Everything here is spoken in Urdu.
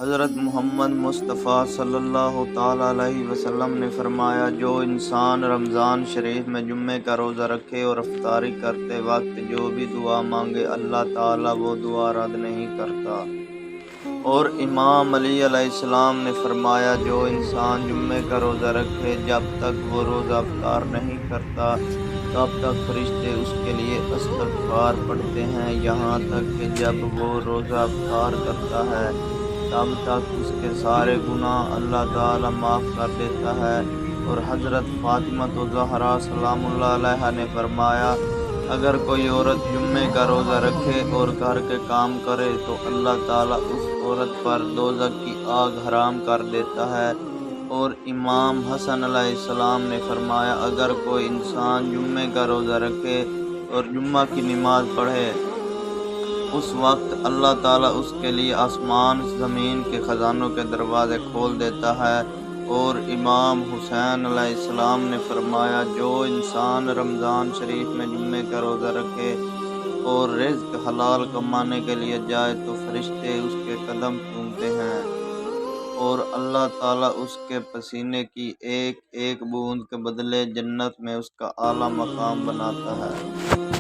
حضرت محمد مصطفیٰ صلی اللہ تعالیٰ علیہ وسلم نے فرمایا، جو انسان رمضان شریف میں جمعے کا روزہ رکھے اور افطاری کرتے وقت جو بھی دعا مانگے، اللہ تعالیٰ وہ دعا رد نہیں کرتا۔ اور امام علی علیہ السلام نے فرمایا، جو انسان جمعے کا روزہ رکھے جب تک وہ روزہ افطار نہیں کرتا تب تک فرشتے اس کے لیے استغفار پڑھتے ہیں، یہاں تک کہ جب وہ روزہ افطار کرتا ہے تب تک اس کے سارے گناہ اللہ تعالیٰ معاف کر دیتا ہے۔ اور حضرت فاطمہ الزہرا سلام اللہ علیہا نے فرمایا، اگر کوئی عورت جمعے کا روزہ رکھے اور گھر کے کام کرے تو اللہ تعالیٰ اس عورت پر دوزخ کی آگ حرام کر دیتا ہے۔ اور امام حسن علیہ السلام نے فرمایا، اگر کوئی انسان جمعے کا روزہ رکھے اور جمعہ کی نماز پڑھے، اس وقت اللہ تعالیٰ اس کے لیے آسمان زمین کے خزانوں کے دروازے کھول دیتا ہے۔ اور امام حسین علیہ السلام نے فرمایا، جو انسان رمضان شریف میں جمعے کا روزہ رکھے اور رزق حلال کمانے کے لیے جائے تو فرشتے اس کے قدم چومتے ہیں اور اللہ تعالیٰ اس کے پسینے کی ایک ایک بوند کے بدلے جنت میں اس کا اعلیٰ مقام بناتا ہے۔